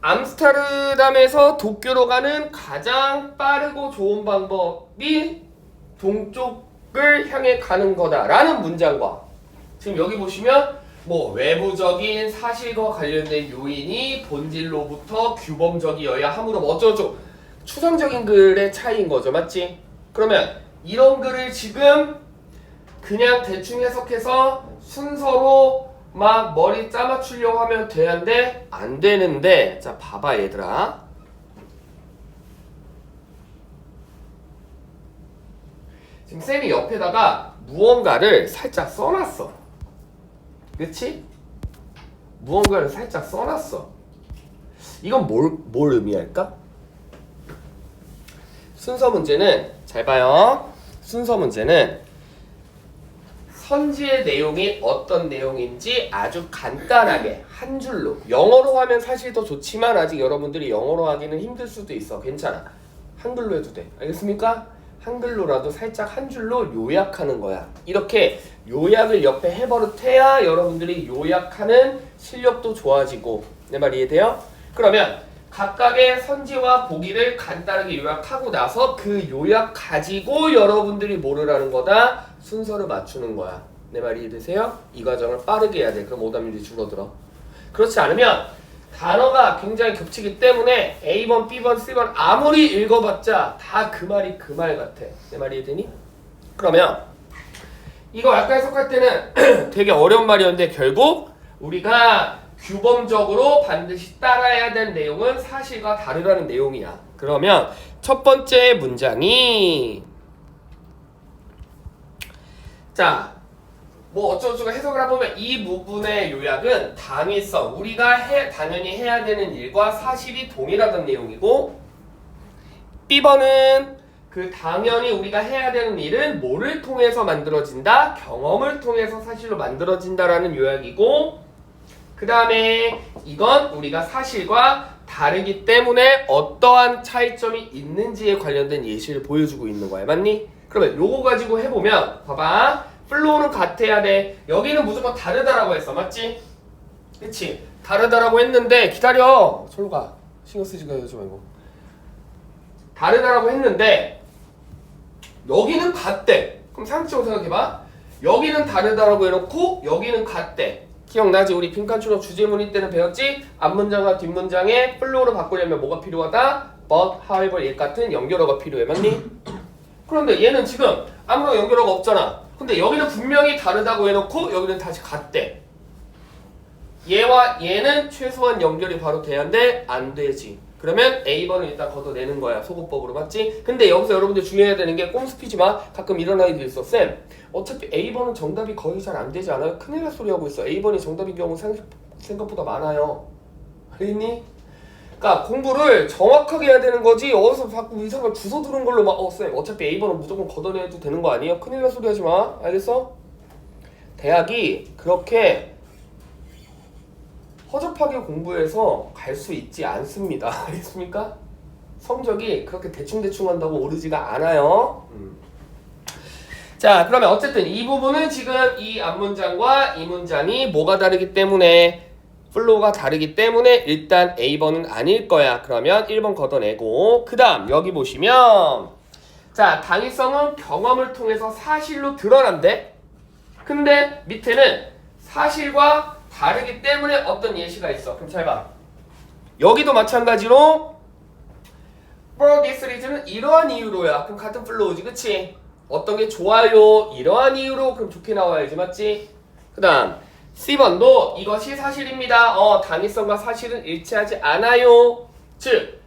암스테르담에서 도쿄로 가는 가장 빠르고 좋은 방법이 동쪽을 향해 가는 거다라는 문장과 지금 여기 보시면 뭐 외부적인 사실과 관련된 요인이 본질로부터 규범적이어야 함으로 뭐 어쩌고저쩌고 추상적인 글의 차이인 거죠. 맞지? 그러면 이런 글을 지금 그냥 대충 해석해서 순서로 막 머리 짜맞추려고 하면 되는데 안 되는데 자 봐봐 얘들아. 지금 쌤이 옆에다가 무언가를 살짝 써놨어. 그치? 무언가를 살짝 써놨어. 이건 뭘 의미할까? 순서 문제는 잘 봐요. 순서 문제는 선지의 내용이 어떤 내용인지 아주 간단하게 한 줄로 영어로 하면 사실 더 좋지만 아직 여러분들이 영어로 하기는 힘들 수도 있어. 괜찮아. 한글로 해도 돼. 알겠습니까? 한글로라도 살짝 한 줄로 요약하는 거야. 이렇게 요약을 옆에 해버릇해야 여러분들이 요약하는 실력도 좋아지고 내 말 이해돼요? 그러면 각각의 선지와 보기를 간단하게 요약하고 나서 그 요약 가지고 여러분들이 뭐를 하는 거다? 순서를 맞추는 거야. 내 말 이해되세요? 이 과정을 빠르게 해야 돼. 그럼 오답률이 줄어들어. 그렇지 않으면 단어가 굉장히 겹치기 때문에 A번, B번, C번 아무리 읽어봤자 다 그 말이 그 말 같아. 내 말이 이해되니? 그러면 이거 아까 해석할 때는 되게 어려운 말이었는데 결국 우리가 규범적으로 반드시 따라야 될 내용은 사실과 다르다는 내용이야. 그러면 첫 번째 문장이 자, 뭐 어쩌고저쩌고 해석을 해보면 이 부분의 요약은 당위성, 우리가 당연히 해야 되는 일과 사실이 동일하다는 내용이고 B번은 그 당연히 우리가 해야 되는 일은 뭐를 통해서 만들어진다? 경험을 통해서 사실로 만들어진다라는 요약이고 그 다음에 이건 우리가 사실과 다르기 때문에 어떠한 차이점이 있는지에 관련된 예시를 보여주고 있는 거야. 맞니? 그러면 요거 가지고 해보면 봐봐. 플로우는 같아야 돼. 여기는 무조건 다르다라고 했어. 맞지? 그치? 다르다라고 했는데 기다려. 저로 가. 신경 쓰지 말고. 다르다라고 했는데 여기는 같대. 그럼 상식적으로 생각해봐. 여기는 다르다라고 해놓고 여기는 같대. 기억나지? 우리 빈칸추론 주제문일 때는 배웠지? 앞문장과 뒷문장에 플로우를 바꾸려면 뭐가 필요하다? but, however, 얘 같은 연결어가 필요해. 맞니? 그런데 얘는 지금 아무런 연결어가 없잖아. 근데 여기는 분명히 다르다고 해놓고 여기는 다시 같대. 얘와 얘는 최소한 연결이 바로 돼야 하는데 안 되지. 그러면 A번을 일단 걷어내는 거야. 소거법으로. 맞지? 근데 여기서 여러분들 주의해야 되는 게 꼼수 피지 마. 가끔 이런 아이들 있어. 쌤, 어차피 A번은 정답이 거의 잘 안 되지 않아요? 큰일 날 소리 하고 있어. A번이 정답인 경우 생각보다 많아요. 알겠니? 그러니까 공부를 정확하게 해야 되는 거지. 어디서 자꾸 이상한 주워 들은 걸로 막 쌤 어차피 A번은 무조건 걷어내도 되는 거 아니에요? 큰일 날 소리 하지 마. 알겠어? 대학이 그렇게 허접하게 공부해서 갈 수 있지 않습니다. 알겠습니까? 성적이 그렇게 대충대충 한다고 오르지가 않아요. 자, 그러면 어쨌든 이 부분은 지금 이 앞문장과 이 문장이 뭐가 다르기 때문에 플로우가 다르기 때문에 일단 A번은 아닐 거야. 그러면 1번 걷어내고 그 다음 여기 보시면 자, 당위성은 경험을 통해서 사실로 드러난대. 근데 밑에는 사실과 다르기 때문에 어떤 예시가 있어. 그럼 잘 봐. 여기도 마찬가지로 for this reason은 이러한 이유로야. 그럼 같은 플로우지. 그치? 어떤 게 좋아요. 이러한 이유로 그럼 좋게 나와야지. 맞지? 그 다음 C번도 이것이 사실입니다. 당위성과 사실은 일치하지 않아요. 즉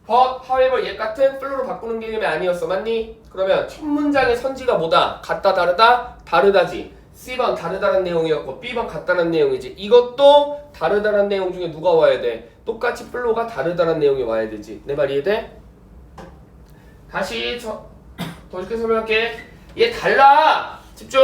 but, however, 얘 같은 플로우로 바꾸는 개념이 아니었어. 맞니? 그러면 첫 문장의 선지가 뭐다? 같다 다르다? 다르다지. C번 다르다는 내용이었고 B번 같다는 내용이지. 이것도 다르다는 내용 중에 누가 와야 돼? 똑같이 플로우가 다르다는 내용이 와야 되지. 내 말 이해돼? 다시 더 쉽게 설명할게. 얘 달라. 집중.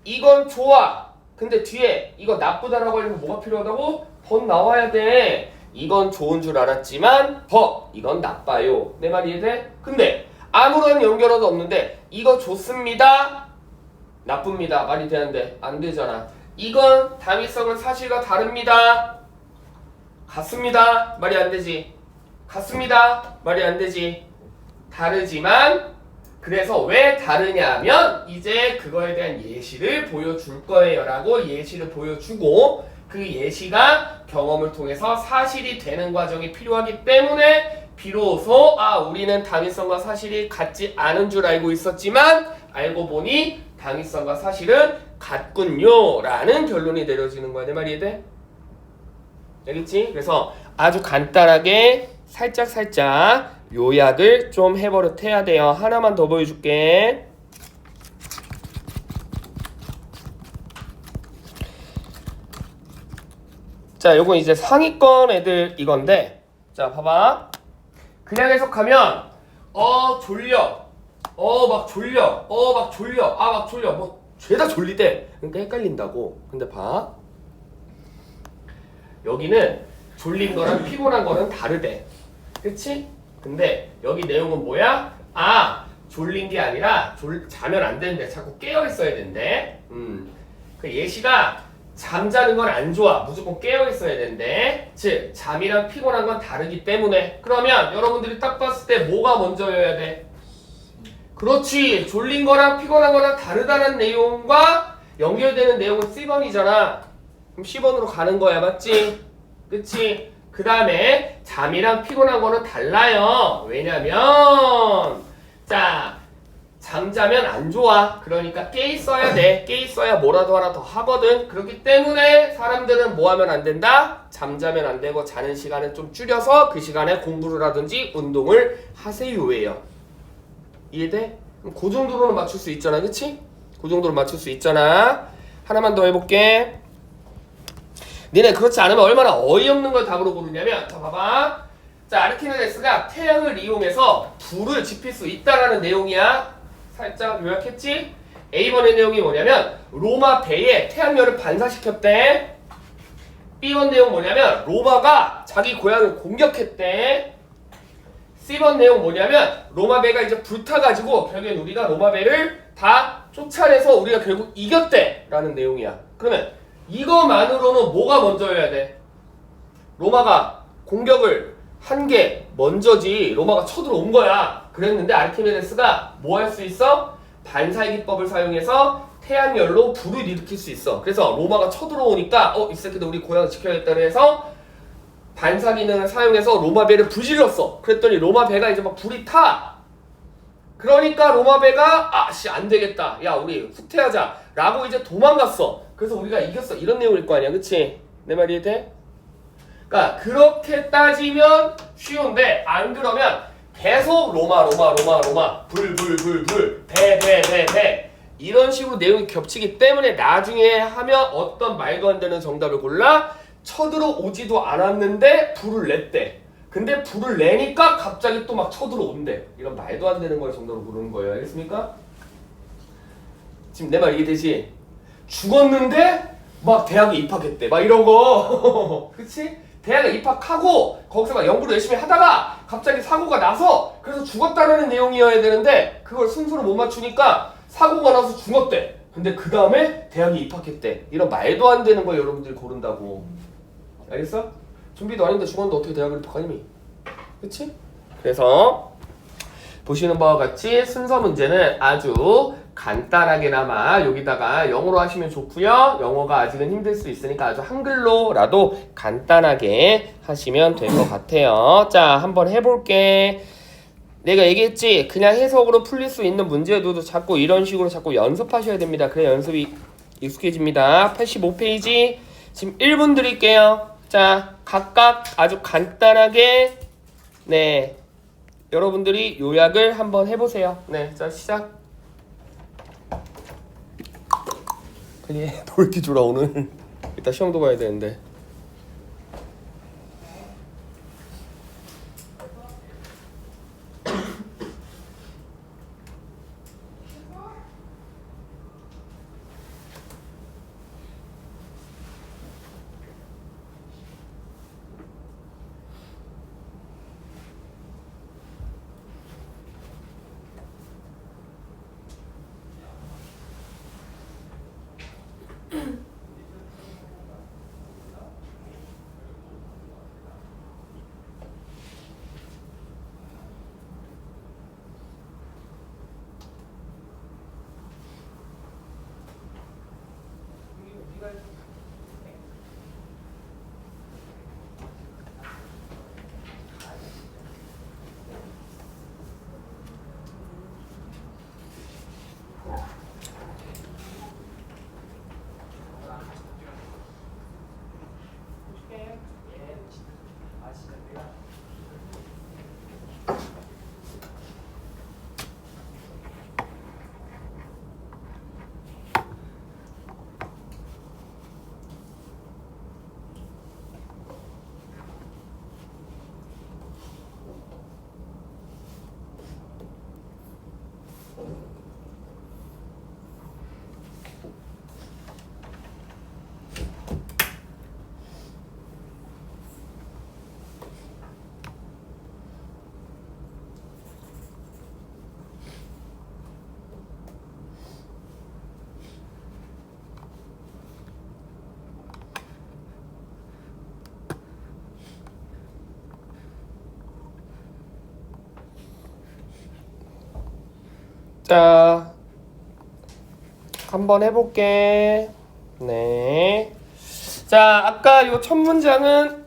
이건 좋아. 근데 뒤에 이거 나쁘다라고 하려면 뭐가 필요하다고? but 나와야 돼. 이건 좋은 줄 알았지만 but 이건 나빠요. 내 말 이해돼? 근데 아무런 연결어도 없는데 이거 좋습니다. 나쁩니다. 말이 되는데 안 되잖아. 이건 당위성은 사실과 다릅니다. 같습니다. 말이 안 되지. 같습니다. 말이 안 되지. 다르지만 그래서 왜 다르냐면 이제 그거에 대한 예시를 보여줄 거예요 라고 예시를 보여주고 그 예시가 경험을 통해서 사실이 되는 과정이 필요하기 때문에 비로소 우리는 당위성과 사실이 같지 않은 줄 알고 있었지만 알고 보니 당위성과 사실은 같군요 라는 결론이 내려지는 거야. 내 말이 이해돼? 알겠지? 그래서 아주 간단하게 살짝 요약을 좀 해야 돼요. 하나만 더 보여줄게. 자, 요건 이제 상위권 애들 이건데, 자, 봐봐. 그냥 해석하면, 졸려. 막 졸려. 막 졸려. 막 졸려. 뭐, 죄다 졸리대. 그러니까 헷갈린다고. 근데 봐. 여기는 졸린 거랑 피곤한 거는 다르대. 그치? 근데 여기 내용은 뭐야? 졸린 게 아니라 자면 안 되는데 자꾸 깨어 있어야 된대. 그 예시가 잠자는 건 안 좋아. 무조건 깨어 있어야 된대. 즉 잠이랑 피곤한 건 다르기 때문에. 그러면 여러분들이 딱 봤을 때 뭐가 먼저여야 돼? 그렇지. 졸린 거랑 피곤한 거랑 다르다는 내용과 연결되는 내용은 C번이잖아. 그럼 C번으로 가는 거야. 맞지? 그치? 그 다음에 잠이랑 피곤한 거는 달라요. 왜냐면 자 잠자면 안 좋아. 그러니까 깨 있어야 돼. 깨 있어야 뭐라도 하나 더 하거든. 그렇기 때문에 사람들은 뭐 하면 안 된다? 잠자면 안 되고 자는 시간은 좀 줄여서 그 시간에 공부를 하든지 운동을 하세요예요. 이해돼? 그 정도로는 맞출 수 있잖아. 그치? 그 정도로 맞출 수 있잖아. 하나만 더 해볼게. 니네 그렇지 않으면 얼마나 어이없는 걸 답으로 고르냐면 자 봐봐. 자 아르키메데스가 태양을 이용해서 불을 지필 수 있다라는 내용이야. 살짝 요약했지? A번의 내용이 뭐냐면 로마 배에 태양열을 반사시켰대. B번 내용 뭐냐면 로마가 자기 고향을 공격했대. C번 내용 뭐냐면 로마 배가 이제 불타가지고 결국엔 우리가 로마 배를 다 쫓아내서 우리가 결국 이겼대 라는 내용이야. 그러면 이거만으로는 뭐가 먼저여야 돼? 로마가 공격을 한 게 먼저지. 로마가 쳐들어온 거야. 그랬는데 아르키메데스가 뭐 할 수 있어? 반사기법을 사용해서 태양열로 불을 일으킬 수 있어. 그래서 로마가 쳐들어오니까 이 새끼들 우리 고향을 지켜야겠다 해서 반사 기능을 사용해서 로마 배를 불질렀어. 그랬더니 로마 배가 이제 막 불이 타. 그러니까 로마 배가 안 되겠다. 야 우리 후퇴하자 라고 이제 도망갔어. 그래서 우리가 이겼어. 이런 내용일 거 아니야. 그치? 내 말이 돼? 그러니까 그렇게 따지면 쉬운데 안 그러면 계속 로마 불 배 이런 식으로 내용이 겹치기 때문에 나중에 하면 어떤 말도 안 되는 정답을 골라 쳐들어오지도 않았는데 불을 냈대. 근데 불을 내니까 갑자기 또 막 쳐들어온대. 이런 말도 안 되는 걸 정답으로 고르는 거예요. 알겠습니까? 지금 내 말 이해되지? 죽었는데 막 대학에 입학했대. 막 이런 거. 그치? 대학에 입학하고 거기서 막 연구를 열심히 하다가 갑자기 사고가 나서 그래서 죽었다는 내용이어야 되는데 그걸 순서로 못 맞추니까 사고가 나서 죽었대. 근데 그 다음에 대학에 입학했대. 이런 말도 안 되는 거 여러분들이 고른다고. 알겠어? 준비도 아닌데 죽었는데 어떻게 대학을 입학하니? 그치? 그래서 보시는 바와 같이 순서 문제는 아주 간단하게나마 여기다가 영어로 하시면 좋고요. 영어가 아직은 힘들 수 있으니까 아주 한글로라도 간단하게 하시면 될 것 같아요. 자, 한번 해볼게. 내가 얘기했지? 그냥 해석으로 풀릴 수 있는 문제도 자꾸 이런 식으로 자꾸 연습하셔야 됩니다. 그래야 연습이 익숙해집니다. 85페이지 지금 1분 드릴게요. 자, 각각 아주 간단하게 여러분들이 요약을 한번 해보세요. 자, 시작. 빨리 해. 너 왜 이렇게 졸아 오늘? 이따 시험도 봐야 되는데. 자, 한번 해볼게. 네. 자, 아까 요 첫 문장은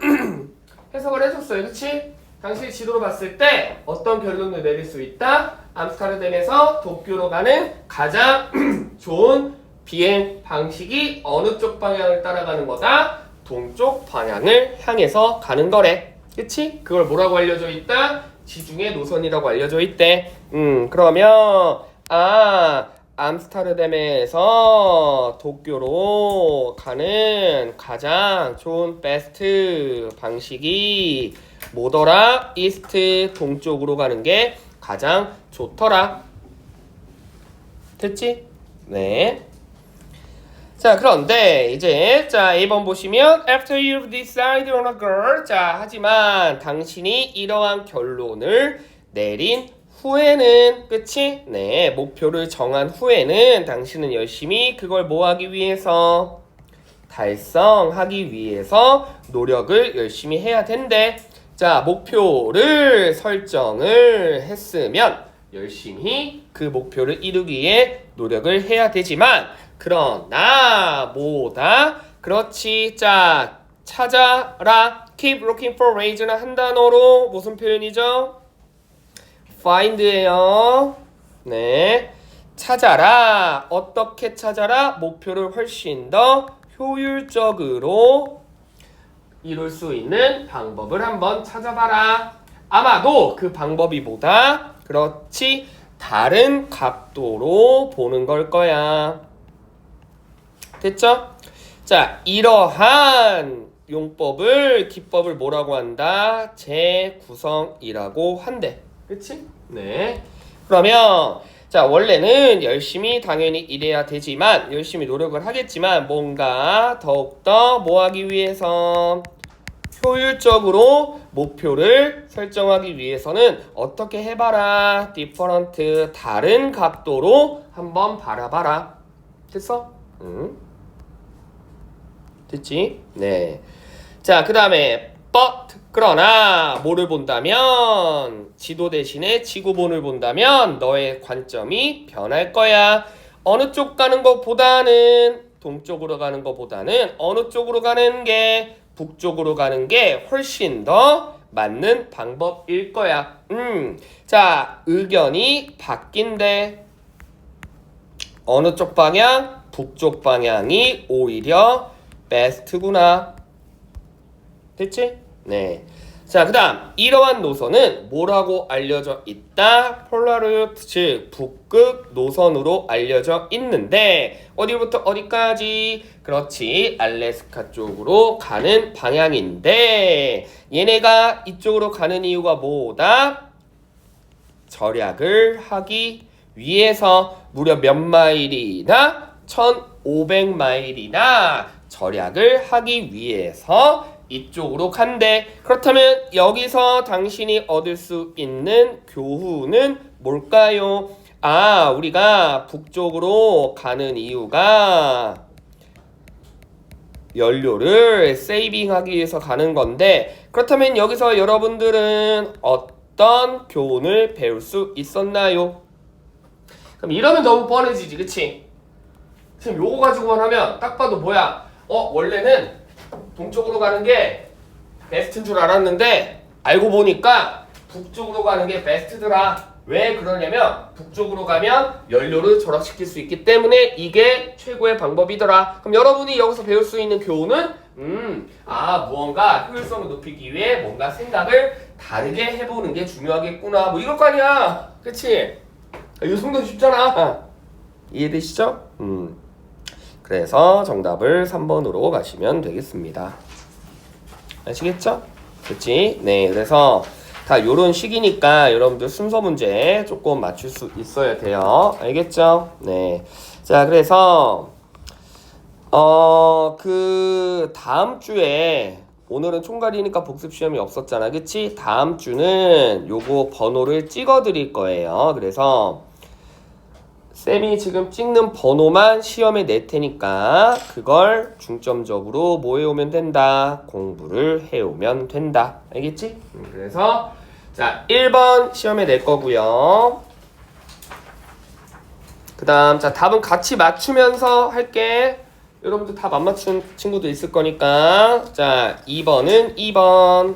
해석을 해줬어요. 그치? 당시 지도로 봤을 때 어떤 결론을 내릴 수 있다? 암스테르담에서 도쿄로 가는 가장 좋은 비행 방식이 어느 쪽 방향을 따라가는 거다? 동쪽 방향을 향해서 가는 거래. 그치? 그걸 뭐라고 알려져 있다? 지중해 노선이라고 알려져 있대. 그러면 암스테르담에서 도쿄로 가는 가장 좋은 베스트 방식이 뭐더라? 이스트 동쪽으로 가는 게 가장 좋더라. 됐지? 네. 자, 그런데 이제 자, 1번 보시면 After you've decided on a girl, 자, 하지만 당신이 이러한 결론을 내린 후에는, 그치? 네, 목표를 정한 후에는 당신은 열심히 그걸 뭐 하기 위해서? 달성하기 위해서 노력을 열심히 해야 된대. 자, 목표를 설정을 했으면 열심히 그 목표를 이루기 위해 노력을 해야 되지만, 그러나 뭐다? 그렇지. 자, 찾아라. Keep looking for reason을 한 단어로 무슨 표현이죠? find예요. 네, 찾아라. 어떻게 찾아라? 목표를 훨씬 더 효율적으로 이룰 수 있는 방법을 한번 찾아봐라. 아마도 그 방법이 뭐다? 그렇지, 다른 각도로 보는 걸 거야. 됐죠? 자, 이러한 용법을, 기법을 뭐라고 한다? 재구성이라고 한대. 그치? 네. 그러면 자, 원래는 열심히 당연히 일해야 되지만, 열심히 노력을 하겠지만, 뭔가 더욱더 뭐 하기 위해서 효율적으로 목표를 설정하기 위해서는 어떻게 해봐라? different, 다른 각도로 한번 바라봐라. 됐어? 됐지? 네. 자, 그 다음에 but, 그러나 뭐를 본다면, 지도 대신에 지구본을 본다면 너의 관점이 변할 거야. 어느 쪽 가는 것보다는, 동쪽으로 가는 것보다는 어느 쪽으로 가는 게, 북쪽으로 가는 게 훨씬 더 맞는 방법일 거야. 자, 의견이 바뀐대. 어느 쪽 방향? 북쪽 방향이 오히려 베스트구나. 됐지? 네. 자, 그 다음 이러한 노선은 뭐라고 알려져 있다? 폴라루트, 즉 북극 노선으로 알려져 있는데, 어디부터 어디까지? 그렇지, 알래스카 쪽으로 가는 방향인데, 얘네가 이쪽으로 가는 이유가 뭐다? 절약을 하기 위해서 무려 몇 마일이나? 1500마일이나 절약을 하기 위해서 이쪽으로 간대. 그렇다면 여기서 당신이 얻을 수 있는 교훈은 뭘까요? 아, 우리가 북쪽으로 가는 이유가 연료를 세이빙하기 위해서 가는 건데, 그렇다면 여기서 여러분들은 어떤 교훈을 배울 수 있었나요? 그럼 이러면 너무 뻔해지지, 그치? 지금 요거 가지고만 하면 딱 봐도 뭐야? 원래는 동쪽으로 가는 게 베스트인 줄 알았는데 알고 보니까 북쪽으로 가는 게 베스트더라. 왜 그러냐면 북쪽으로 가면 연료를 절약시킬 수 있기 때문에 이게 최고의 방법이더라. 그럼 여러분이 여기서 배울 수 있는 교훈은 무언가 효율성을 높이기 위해 뭔가 생각을 다르게 해보는 게 중요하겠구나. 뭐 이럴 거 아니야. 그치? 이 정도 쉽잖아. 이해되시죠? 그래서 정답을 3번으로 가시면 되겠습니다. 아시겠죠? 그치? 네, 그래서 다 요런 식이니까 여러분들 순서 문제 조금 맞출 수 있어야 돼요. 알겠죠? 네. 자, 그래서 그 다음 주에, 오늘은 총괄이니까 복습 시험이 없었잖아. 그치? 다음 주는 요거 번호를 찍어 드릴 거예요. 그래서 쌤이 지금 찍는 번호만 시험에 낼 테니까 그걸 중점적으로 뭐 해오면 된다? 공부를 해오면 된다. 알겠지? 그래서 자, 1번 시험에 낼 거고요. 그 다음 자 답은 같이 맞추면서 할게. 여러분들 답 안 맞춘 친구도 있을 거니까. 자 2번은 2번.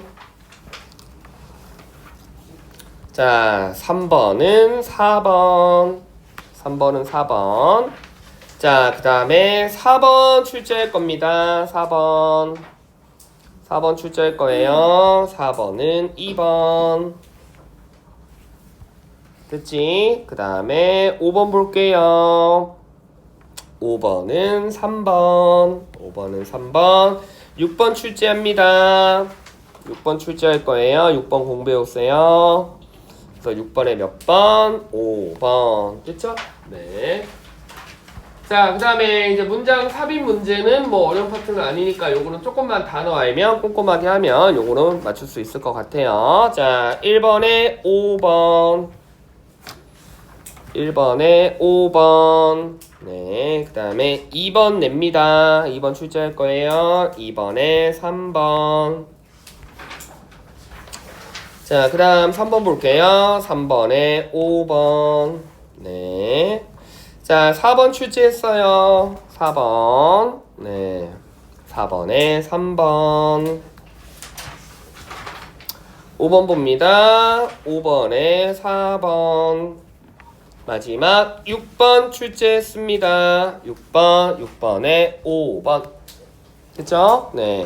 자 3번은 4번. 3번은 4번. 자 그 다음에 4번 출제할 겁니다. 4번 출제할 거예요. 4번은 2번. 됐지? 그 다음에 5번 볼게요. 5번은 3번. 5번은 3번. 6번 출제합니다. 6번 출제할 거예요. 6번 공부해 오세요. 그래서 6번에 몇 번? 5번. 됐죠? 네. 자, 그 다음에 이제 문장 삽입 문제는 뭐 어려운 파트는 아니니까 요거는 조금만 단어 알면 꼼꼼하게 하면 요거는 맞출 수 있을 것 같아요. 자, 1번에 5번. 1번에 5번. 네, 그 다음에 2번 냅니다. 2번 출제할 거예요. 2번에 3번. 자, 그 다음 3번 볼게요. 3번에 5번. 네. 자, 4번 출제했어요. 4번. 네. 4번에 3번. 5번 봅니다. 5번에 4번. 마지막 6번 출제했습니다. 6번에 5번. 됐죠? 네.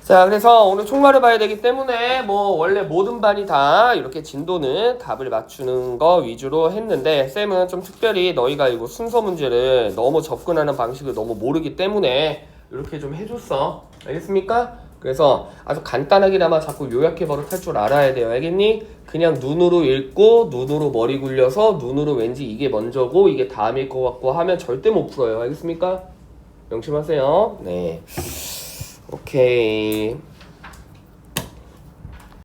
자, 그래서 오늘 총괄을 봐야 되기 때문에 뭐 원래 모든 반이 다 이렇게 진도는 답을 맞추는 거 위주로 했는데 쌤은 좀 특별히 너희가 이거 순서 문제를 너무 접근하는 방식을 너무 모르기 때문에 이렇게 좀 해줬어. 알겠습니까? 그래서 아주 간단하게나마 자꾸 요약해 버릇할 줄 알아야 돼요. 알겠니? 그냥 눈으로 읽고 눈으로 머리 굴려서 눈으로 왠지 이게 먼저고 이게 다음일 것 같고 하면 절대 못 풀어요. 알겠습니까? 명심하세요. 네. 오케이.